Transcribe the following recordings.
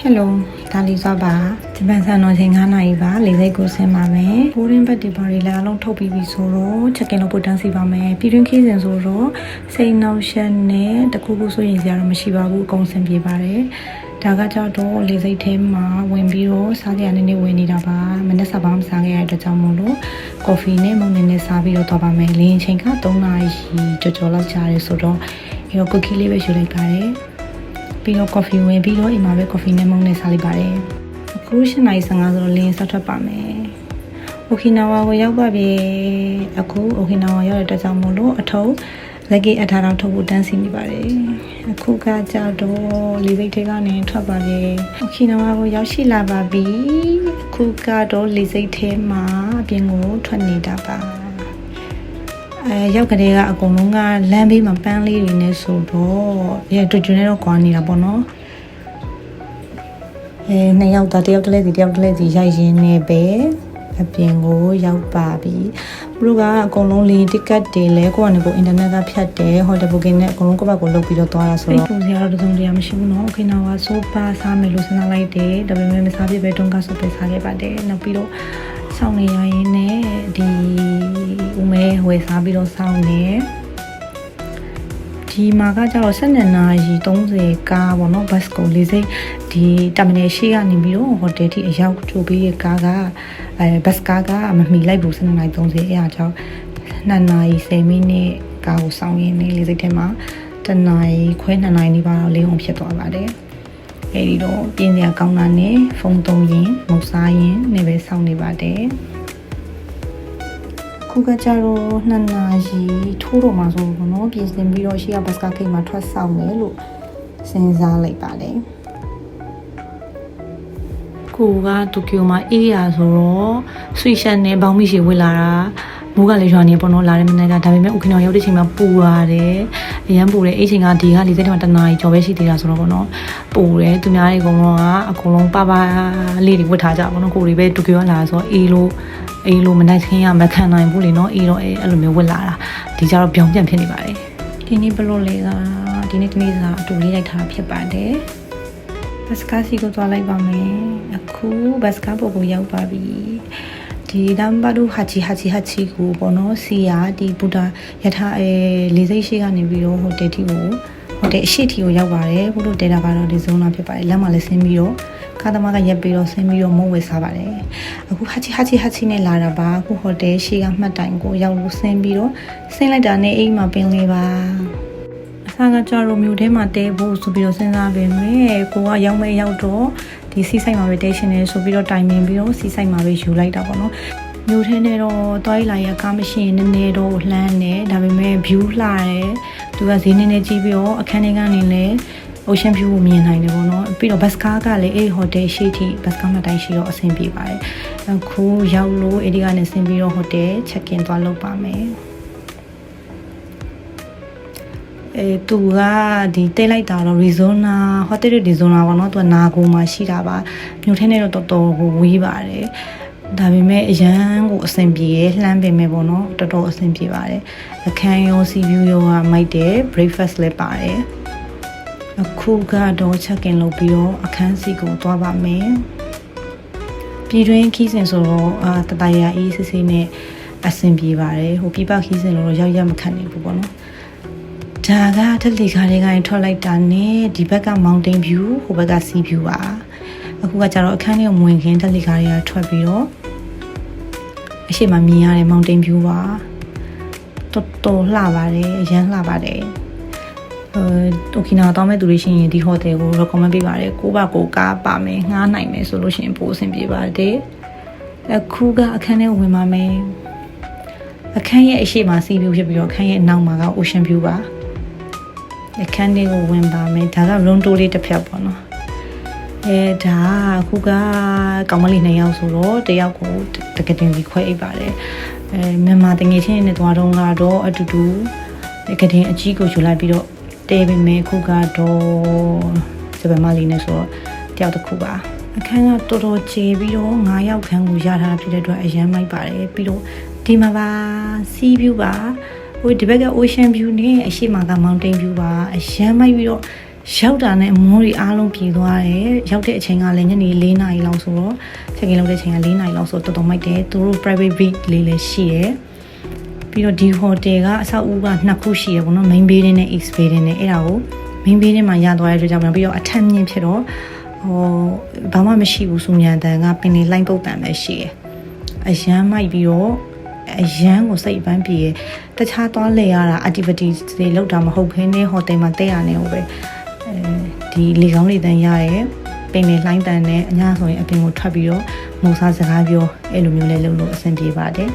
Hello ဒါလီစောပါဂျပန်ဆန်တော်ချိန်9နာရီပါလေစိတ်ကိုဆင်းပါမယ်ဘိုးရင်းဘက်ဒီပါရီလည်းအလုံးထုတ်ပြီးပြီဆိုတော့ချက်ကင်လို့ပို့တန်းစီပါမယ်ပြည်တွင်းခီးစဉ်ဆိုတော့စိတ်နှောက်ရှက်နဲ့တခုခုဆိုရင်စရာတော့မရှိပါဘူးအကုန်ဆင်ပြေပါတယ်ဒါကကြောတော့လေစိတ်ထဲမှာဝင်ပြီးတော့စားကြရနေနေဝင်နေတာပါမနေ့စပါမစားခဲ့ရတဲ့အတွက်ကြောင့်မို့လို့ကော်ဖီနဲ့မုန်နေနဲ့စားပြီးတော့သွားပါမယ်လင်းချိန်က3နာရီကြော်လောက်ကြာတယ်ဆိုတော့ဒီတော့ကူကီလေးပဲယူလိုက်ပါတယ်ပြီးတော့ကော်ဖီဝင်ပြီးတော့အိမ်မှာပဲကော်ဖီနဲ့မုန်နဲ့စားလိုက်ပါတယ်အခု7:55ဆိုတော့လင်းဆက်ထွက်ပါမယ်အိုကီနာဝါကိုရောက်ပါပြီအခုအိုကီနာဝါရောက်တဲ့အတွက်ကြောင့်မို့လို့အထုပ်လက်ကြီးအထားတော့ထုတ်ဖို့တန်းစီနေပါတယ်အခုကကြတော့လေစိတ်ထဲကနေထွက်ပါပြီအိုကီနာဝါကိုရောက်ရှိလာပါပြီအခုကတော့လေစိတ်ထဲမှာအပြင်ကိုထွက်နေတာပါရောက်ကလေးကအကုန်လုံးကလမ်းဘေးမှာပန်းလေးတွေနဲ့ဆိုတော့တူတူနဲ့တော့ကွာနေတာပေါ့နော်နှစ်ယောက်သားတယောက်တလဲစီရိုက်ရင်းနေပဲအပြင်ကိုရောက်ပါပြီသူတို့ကအကုန်လုံးလေတစ်ကတ်တွေလဲကိုကနေကိုအင်တာနက်ကဖြတ်တယ်ဟိုတယ်ဘုကင်နဲ့အကုန်လုံးကိုယ့်ဘက်ကိုလုပ်ပြီးတော့သွားတာဆိုတော့ပုံစံကတော့တုံးတရားမရှိဘူးနော်โอเคနော်ကဆိုပါစားမယ်လို့စဉ်းစားလိုက်တယ်ဒါပေမဲ့မစားပြပဲတုံးကဆိုပဲစားခဲ့ပါတယ်နောက်ပြီးတော့စောင့်နေရရင်နဲ့ဒီဦးမဲဝယ်စားပြီးတော့စောင့်နေဒီမှာကကျတော့12နာရီ30ကားပေါ့နော်ဘတ်ကိုလေးစိတ်ဒီတာမနယ်ရှိကနေပြီးတော့ဟိုတယ်ထိအရောက်ကြိုပြီးကားကဘတ်ကားကမမီလိုက်ဘူး12နာရီ30အဲ့အကြောင်း2နာရီ10မိနစ်ကားကိုစောင့်ရင်းနေလေးစိတ်ထဲမှာ1နာရီခွဲ2နာရီနေပါတော့လေးအောင်ဖြစ်သွားပါတယ်အဲဒီတော့ပြင်းစရာကောင်းတာနဲ့ဖုန်းသုံးရင်မုတ်စားရင်နေပဲစောင့်နေပါတယ်ခုကကြတော့2နာရီထိုးတော့မှဆိုတော့နော်ပြင်ဆင်ပြီးတော့ရှေ့ကဘတ်စကားခိတ်မှာထွက်ဆောင်မယ်လို့စဉ်းစားလိုက်ပါတယ်ကိုကတိုကျိုမှာအေးရဆိုတော့ဆွီရှန်နဲ့ဘောင်းမိရှည်ဝစ်လာတာမိုးကလည်းရွာနေပေါ့နော်လာတဲ့မနေ့ကဒါပေမဲ့အိုကီနာရောက်တဲ့ချိန်မှာပူရတယ်အရန်ပူတယ်အဲ့ချိန်ကဒီကလေစိတ်ထဲမှာတနာရီကျော်ပဲရှိသေးတာဆိုတော့ပေါ့နော်ပူတယ်သူများတွေအကုန်လုံးပါလေးတွေဝတ်ထားကြပေါ့နော်ကိုတွေပဲတိုကျိုကလာဆိုအေးလို့မနိုင်ခင်ရမခံနိုင်ဘူးလေနော်အေးတော့အဲ့လိုမျိုးဝတ်လာတာဒီကြတော့ပြောင်းပြန်ဖြစ်နေပါတယ်ဒီနေ့ဘလို့လေးကဒီနေ့တနေ့စာအတူလေးလိုက်ထားဖြစ်ပါတယ်ဘတ်စကားစီကိုသွားလိုက်ပါမယ်အခုဘတ်စကားပေါ်ကိုရောက်ပါပြီဒီနံပါတ်2ဟာချီကိုပေါ့နော်စီယာဒီဘူတာယထာလေးစိတ်ရှိကနေပြီးတော့ဟိုတယ်တီကိုဟိုတယ်အရှိတီကိုရောက်ပါတယ်ဘုလို့ဒေတာကတော့ဒီဇုံးလာဖြစ်ပါတယ်လမ်းမှာလည်းဆင်းပြီးတော့ကားသမားကရက်ပြီးတော့ဆင်းပြီးတော့မုံဝယ်စားပါတယ်အခုဟာချီနဲ့လာတာပါအခုဟိုတယ်ရှိကမှတ်တိုင်ကိုရောက်လို့ဆင်းပြီးတော့ဆင်းလိုက်တာနဲ့အိမ်မှာပင်လေးပါအစားကကြတော့မြို့ထဲမှာတဲဖို့ဆိုပြီးတော့စဉ်းစားပေမဲ့ကိုကရောက်မဲ့ရောက်တော့ဒီစီးဆိုင်မှာပဲတဲရှင်နေဆိုပြီးတော့တိုင်ပင်ပြီးတော့စီးဆိုင်မှာပဲယူလိုက်တာပေါ့နော်မြို့ထဲနဲ့တော့တွိုင်းလာရကားမရှိရင်နည်းနည်းတော့လှမ်းတယ်ဒါပေမဲ့ view လှတယ်သူကဈေးနည်းနည်းကြည့်ပြီးတော့အခန်းထဲကနေလည်း ocean view ကိုမြင်နိုင်တယ်ပေါ့နော်ပြီးတော့ဘတ်စကားကလည်းဟိုတယ်ရှိထိဘတ်စကားမှတိုင်းရှိတော့အဆင်ပြေပါတယ်အခုရောက်လို့အဲဒီကနေဆင်းပြီးတော့ဟိုတယ် check in သွားလုပ်ပါမယ်သူကဒီတိတ်လိုက်တာတော့ Arizona Hotel Arizona ပေါ့နော်သူကနာဂိုမှာရှိတာပါမြို့ထဲနဲ့တော့တော်တော်ကိုဝေးပါတယ်ဒါပေမဲ့အရန်ကိုအဆင်ပြေရလှမ်းပင်မဲ့ပေါ့နော်တော်တော်အဆင်ပြေပါတယ်အခန်းရော sea view ရောကမိုက်တယ် breakfast လည်းပါတယ်အခုကတော့ check in လုပ်ပြီးတော့အခန်းစီကိုသွားပါမယ်ပြည်တွင်းခီးစဉ်ဆိုတော့တတရာအေးစစ်စစ်နဲ့အဆင်ပြေပါတယ်ဟိုပြပခီးစဉ်လို့ရောက်ရမခတ်နေဘူးပေါ့နော်ဒါကတက်လီကားတွေကနေထွက်လိုက်တာနဲ့ဒီဘက်က mountain view ဟိုဘက်က sea view ပါအခုကကျတော့အခန်းထဲကိုဝင်ခင်းတက်လီကားတွေကထွက်ပြီးတော့အရှိမမြင်ရတဲ့ mountain view ပါတော်လှပါတယ်အရန်လှပါတယ်အိုကီနာတောင်းမဲ့သူတွေရှိရင်ဒီ hotel ကို recommend ပေးပါတယ်ကိုပါကိုကားပါမယ်ငှားနိုင်မယ်ဆိုလို့ရှိရင်ပိုအဆင်ပြေပါတယ်အခုကအခန်းထဲကိုဝင်ပါမယ်အခန်းရဲ့အရှိမ sea view ဖြစ်ပြီးတော့အခန်းရဲ့အနောက်မှာက ocean view ပါအခန်းထဲကိုဝင်ပါမယ်ဒါက room tour လေးတစ်ဖြတ်ပေါ့နော်ဒါအခုကကောင်မလေး2ယောက်ဆိုတော့တယောက်ကိုတကတင်ပြီးခွဲအိပ်ပါတယ်မြန်မာတငယ်ချင်းနဲ့တွားတော့ကတော့အတူတူတကတင်အကြီးကိုယူလိုက်ပြီးတော့တဲပေမဲ့ခုကတော့စပယ်မလေးနဲ့ဆိုတော့တယောက်တစ်ခုပါအခန်းကတော်တော်ကျေပြီးတော့9ယောက်ခန်းကိုရထားဖြစ်တဲ့အတွက်အရန်မိုက်ပါတယ်ပြီးတော့ဒီမှာပါ sea view ပါဟိုဒီဘက်က ocean view နဲ့အရှိမက mountain view ပါအရန်မိုက်ပြီးတော့ ရောက်တာနဲ့အမိုးတွေအားလုံးပြည်သွားတယ်ရောက်တဲ့အချိန်ကလည်းညနေ4 နာရီလောက်ဆိုတော့ချက်ကင်လုပ်တဲ့အချိန်က4 နာရီလောက်ဆိုတော်တော်မိုက်တယ်သူတို့ private beach လေးလည်းရှိတယ်ပြီးတော့ဒီ hotel ကအဆောက်အဦက2 ခုရှိတယ်ပေါ့နော် main building နဲ့ east building နဲ့အဲ့ဒါကို main building မှာရသွားတဲ့အတွက်ကြောင့်ပြီးတော့အထက်မြင့်ဖြစ်တော့ဘာမှမရှိဘူးစုမြန်တန်ကပင်လေးလိုင်းပုတ်တန်ပဲရှိတယ်အရန်မိုက်ပြီးတော့အရန်ကိုစိတ်ပန်းပြေတယ်တခြားသွားလဲရတာ activities တွေလုပ်တာမဟုတ်ဘဲနဲ့ hotel မှာတက်ရနေဟုတ်ပဲဒီလေကောင်းလေတန်းရရဲ့ပင်လေးလိုင်းတန်နဲ့အညာဆိုရင်အပင်ကိုထွက်ပြီးတော့မုံစားစကားပြောအဲ့လိုမျိုးလဲလုပ်လို့အဆင်ပြေပါတယ်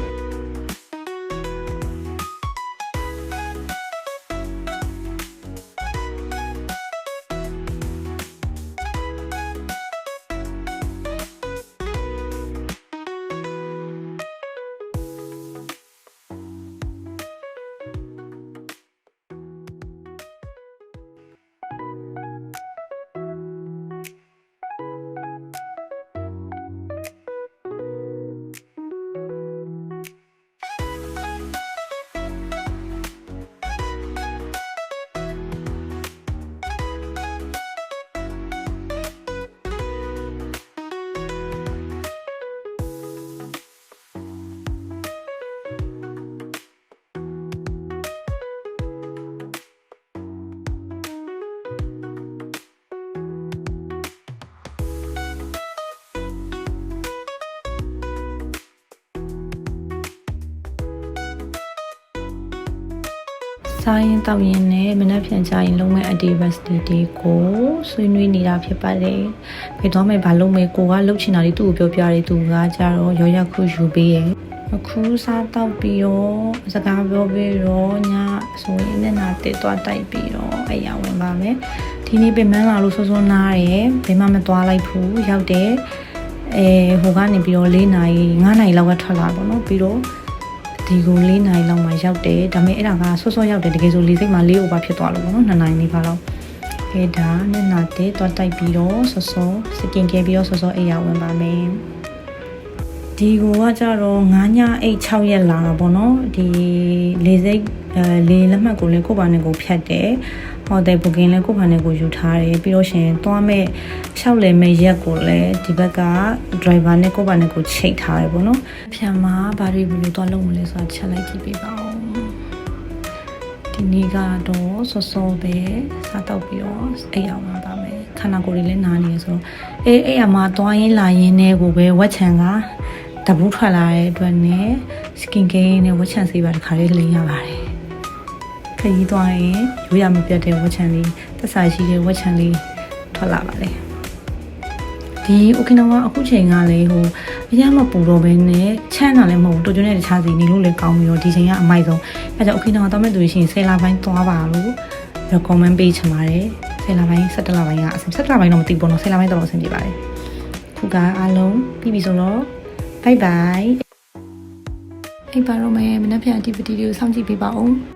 စားရင်တောက်ရင်နဲ့မနှက်ဖြန်ကြရင်လုံးမဲ့ activity တွေကိုဆွေးနွေးနေတာဖြစ်ပါတယ်။ဖေတော့မယ်ဘာလုံးမဲ့ကိုကလှုပ်ချင်တာလေးသူ့ကိုပြောပြတယ်သူကကြတော့ရောရခုယူပေးရဲ့။အခုစားတောက်ပြီးတော့စကားပြောပြီးတော့ညဆိုရင်မျက်နှာတက်သွားတိုက်ပြီးတော့အဲ့ရဝင်ပါမယ်။ဒီနေ့ပင်မလာလို့စောစောနားရယ်ဘယ်မှမသွားလိုက်ဘူးရောက်တယ်။ဟိုကနေပြီးတော့4 နာရီ5 နာရီလောက်ကထွက်လာပေါ့နော်ပြီးတော့ဒီကို4 နာရီလောက်မှရောက်တယ်ဒါပေမဲ့အဲ့ဒါကစောစောရောက်တယ်တကယ်ဆိုလေးစိတ်မှာ4 over ဖြစ်သွားလို့ပေါ့နော်2 နာရီနေပါတော့အဲ့ဒါနဲ့နာတဲ့တော့တိုက်ပြီးတော့စောစောစကင်ကဲပြီးတော့စောစောအိပ်ရဝင်ပါမယ်ဒီကိုကကြတော့9 ညအိတ်6 ရက်လာတာပေါ့နော်ဒီလေးစိတ်လေးလက်မှတ်ကိုလည်းကိုယ့်ဘာနဲ့ကိုဖြတ်တယ်ဟောတဲ့ဘုကင်လည်းကိုယ့်ဘာနဲ့ကိုယူထားတယ်ပြီးတော့ရှင်သွားမဲ့ရှောက်လေမဲ့ရက်ကိုလည်းဒီဘက်က driver နဲ့ကိုယ့်ဘာနဲ့ကိုချိတ်ထားတယ်ပေါ့နော်ဖြန်မှာဘာတွေဘယ်လိုသွားလုပ်မလဲဆိုတာချက်လိုက်ကြည့်ပေးပါဦးဒီနေ့ကတော့စောစောပဲစားတော့ပြီးတော့အိပ်အောင်ပါမယ်ခန္ဓာကိုယ်တွေလည်းနားနေရဆိုတော့အဲ့ရမှာသွားရင်လာရင်နဲ့ကိုပဲဝက်ချံကတပူးထွက်လာတဲ့အတွက်နဲ့ skin care နဲ့ဝက်ချံဆေးပါတခါလေးလိမ့်ရပါတယ်ခရီးသွားရင်ရိုးရမပြတ်တဲ့ဝက်ချံလေးသက်ဆိုင်ရှိတဲ့ဝက်ချံလေးထွက်လာပါလေဒီအိုကီနာဝါအခုချိန်ကလည်းဟိုအရင်မပူတော့ဘဲနဲ့ချမ်းတာလည်းမဟုတ်ဘူးတိုကျိုနဲ့တခြားစီနေလို့လည်းကောင်းပြီးတော့ဒီချိန်ကအမိုက်ဆုံးအဲကြောင့်အိုကီနာဝါတောင်းမဲ့သူရှင်10 လပိုင်းသွားပါလို့ recommend ပေးချင်ပါတယ်10 လပိုင်း17 လပိုင်းကအဆင်17 လပိုင်းတော့မသိဘူးနော်10 လပိုင်းတော့အဆင်ပြေပါတယ်ခုကအားလုံးပြီးပြီဆိုတော့ bye bye အိပ်ပါတော့မယ်မနေ့ပြန် activity တွေကိုစောင့်ကြည့်ပေးပါဦး